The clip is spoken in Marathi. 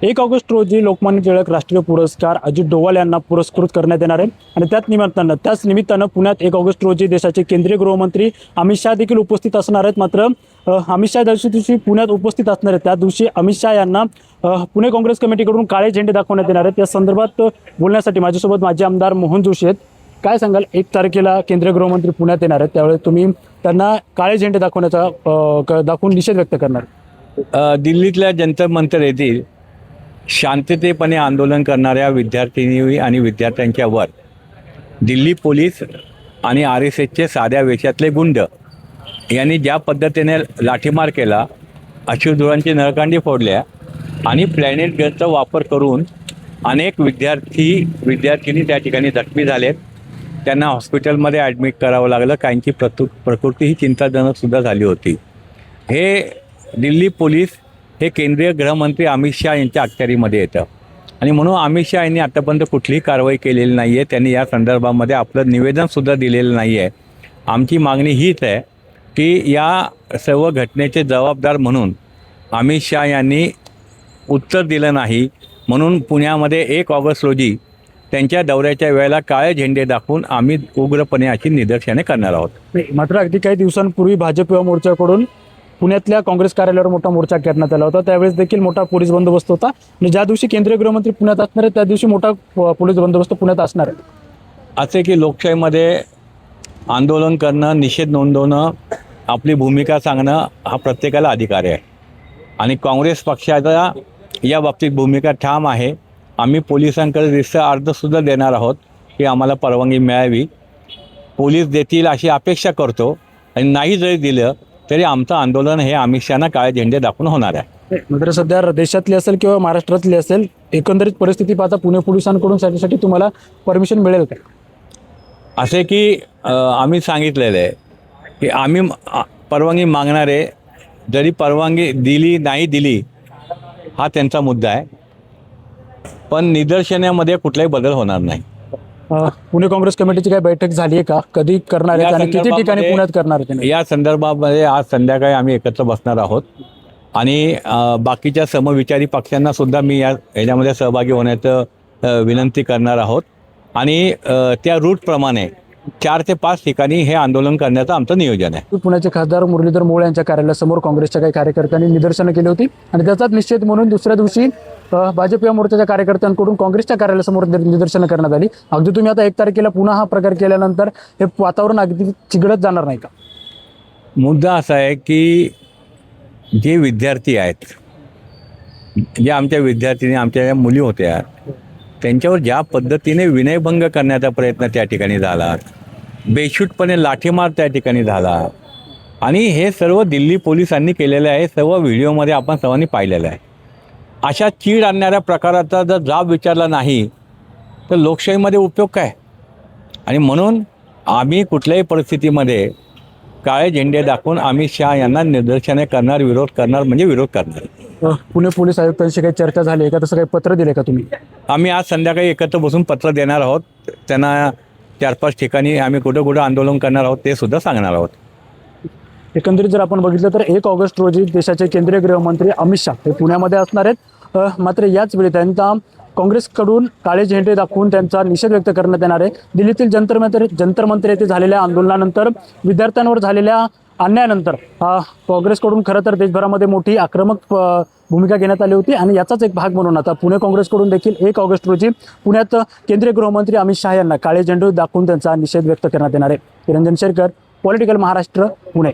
1 ऑगस्ट रोजी लोकमान्य टिळक राष्ट्रीय पुरस्कार अजित डोवाल यांना पुरस्कृत करण्यात येणार आहे आणि त्याच निमित्तानं पुण्यात 1 ऑगस्ट रोजी देशाचे केंद्रीय गृहमंत्री अमित शहा देखील उपस्थित असणार आहेत। मात्र अमित शहा दिवशी पुण्यात उपस्थित असणार आहेत, त्या दिवशी अमित शहा यांना पुणे काँग्रेस कमिटीकडून काळे झेंडे दाखवण्यात येणार आहेत। या संदर्भात बोलण्यासाठी माझ्यासोबत माजी आमदार मोहन जोशी आहेत। काय सांगाल, 1 तारखेला केंद्रीय गृहमंत्री पुण्यात येणार आहेत, त्यावेळेस तुम्ही त्यांना काळे झेंडे दाखवून निषेध व्यक्त करणार? दिल्लीतल्या जंतर मंतर येथील शांततेपणे आंदोलन करणाऱ्या विद्यार्थिनी आणि विद्यार्थ्यांच्या वर दिल्ली पोलीस आणि RSSचे साध्या वेशातले गुंड यांनी ज्या पद्धतीने लाठीमार केला, अश्रुधुरांची नळकांडी फोडल्या आणि प्लॅनेट गनचा वापर करून अनेक विद्यार्थिनी त्या ठिकाणी जखमी झालेत। त्यांना हॉस्पिटलमध्ये ॲडमिट करावं लागलं। काहींची प्रकृती ही चिंताजनकसुद्धा झाली होती। हे दिल्ली पोलीस हे केंद्रीय गृहमंत्री अमित शहा यांच्या अखत्यारीमध्ये येतं आणि म्हणून अमित शहा यांनी आतापर्यंत कुठलीही कारवाई केलेली नाही आहे। त्यांनी या संदर्भामध्ये आपलं निवेदनसुद्धा दिलेलं नाही आहे। आमची मागणी हीच आहे की या सर्व घटनेचे जबाबदार म्हणून अमित शहा यांनी उत्तर दिलं नाही, म्हणून पुण्यामध्ये 1 ऑगस्ट रोजी त्यांच्या दौऱ्याच्या वेळेला काळे झेंडे दाखवून आम्ही उग्रपणे अशी निदर्शने करणार आहोत। मात्र अगदी काही दिवसांपूर्वी भाजप युवा मोर्चाकडून पुण्यातल्या काँग्रेस कार्यालयावर मोठा मोर्चा करण्यात आला होता, त्यावेळेस देखील मोठा पोलीस बंदोबस्त होता आणि ज्या दिवशी केंद्रीय गृहमंत्री पुण्यात असणार आहे त्या दिवशी मोठा पोलीस बंदोबस्त पुण्यात असणार आहे। असे की लोकशाहीमध्ये आंदोलन करणं, निषेध नोंदवणं, आपली भूमिका सांगणं हा प्रत्येकाला अधिकार आहे आणि काँग्रेस पक्षाचा या बाबतीत भूमिका ठाम आहे। आम्ही पोलिसांकडे रितसर अर्जसुद्धा देणार आहोत की आम्हाला परवानगी मिळावी, पोलीस देतील अशी अपेक्षा करतो आणि नाही जरी दिलं तरी आमचं आंदोलन हे अमित शहांना काळे झेंडे दाखवून होणार आहे। मात्र सध्या देशातली असेल किंवा महाराष्ट्रातली असेल, एकंदरीत परिस्थिती पाहता पुणे पोलिसांकडून साठी तुम्हाला परमिशन मिळेल का? असे की आम्ही सांगितलेलं आहे की आम्ही परवानगी मागणार आहे, जरी परवानगी दिली नाही दिली हा त्यांचा मुद्दा आहे, पण निदर्शनामध्ये कुठलाही बदल होणार नाही। पुणे काँग्रेस कमिटीची काही बैठक झाली आहे का? कधी करणार आहे आणि किती ठिकाणी पुण्यात करणार आहे? या संदर्भामध्ये आज संध्याकाळी आम्ही एकत्र बसणार आहोत आणि बाकीच्या समविचारी पक्षांना सुद्धा मी ह्याच्यामध्ये सहभागी होण्याचं विनंती करणार आहोत आणि त्या रूटप्रमाणे 4 ते 5 ठिकाणी हे आंदोलन करण्याचं आमचं नियोजन आहे। पुण्याचे खासदार मुरलीधर मोहोळ यांच्या कार्यालयासमोर काँग्रेसच्या काही कार्यकर्त्यांनी निदर्शनं केली होती आणि त्याचाच निषेध म्हणून दुसऱ्या दिवशी भाजप या मोर्चाच्या कार्यकर्त्यांकडून काँग्रेसच्या कार्यालयासमोर निदर्शनं करण्यात आली। अगदी तुम्ही आता 1 तारखेला पुन्हा हा प्रकार केल्यानंतर हे वातावरण अगदी चिघळत जाणार नाही का? मुद्दा असा आहे की जे विद्यार्थी आहेत, जे आमच्या विद्यार्थिनी, आमच्या मुली होत्या, त्यांच्यावर ज्या पद्धतीने विनयभंग करण्याचा प्रयत्न त्या ठिकाणी झाला, बेशुद्धपणे लाठीमार त्या ठिकाणी झाला आणि हे सर्व दिल्ली पोलिसांनी केलेलं आहे। सर्व व्हिडिओमध्ये आपण सर्वांनी पाहिलेलं आहे। अशा चीड आणणाऱ्या प्रकाराचा जर जाब विचारला नाही तर लोकशाहीमध्ये उपयोग काय? आणि म्हणून आम्ही कुठल्याही परिस्थितीमध्ये काळे झेंडे दाखवून अमित शहा यांना निदर्शने करणार, विरोध करणार म्हणजे विरोध करणार। पुणे पोलीस आयुक्तांशी काही चर्चा झाली आहे का? तसं काही पत्र दिले का तुम्ही? आम्ही आज संध्याकाळी एकत्र बसून पत्र देणार आहोत त्यांना। 4-5 ठिकाणी आम्ही कुठं आंदोलन करणार आहोत ते सुद्धा सांगणार आहोत। एकंदरीत जर आपण बघितलं तर 1 ऑगस्ट रोजी देशाचे केंद्रीय गृहमंत्री अमित शहा हे पुण्यामध्ये असणार आहेत। मात्र याच वेळी त्यांचा काँग्रेसकडून काळे झेंडे दाखवून त्यांचा निषेध व्यक्त करण्यात येणार आहे। दिल्लीतील जंतर मंतर येथे झालेल्या आंदोलनानंतर, विद्यार्थ्यांवर झालेल्या अन्यायानंतर काँग्रेसकडून खरं तर देशभरामध्ये मोठी आक्रमक भूमिका घेण्यात आली होती आणि याचाच एक भाग म्हणून आता पुणे काँग्रेसकडून देखील 1 ऑगस्ट रोजी पुण्यात केंद्रीय गृहमंत्री अमित शहा यांना काळे झेंडे दाखवून त्यांचा निषेध व्यक्त करण्यात येणार आहे। निरंजन शेरकर, पॉलिटिकल महाराष्ट्र, पुणे।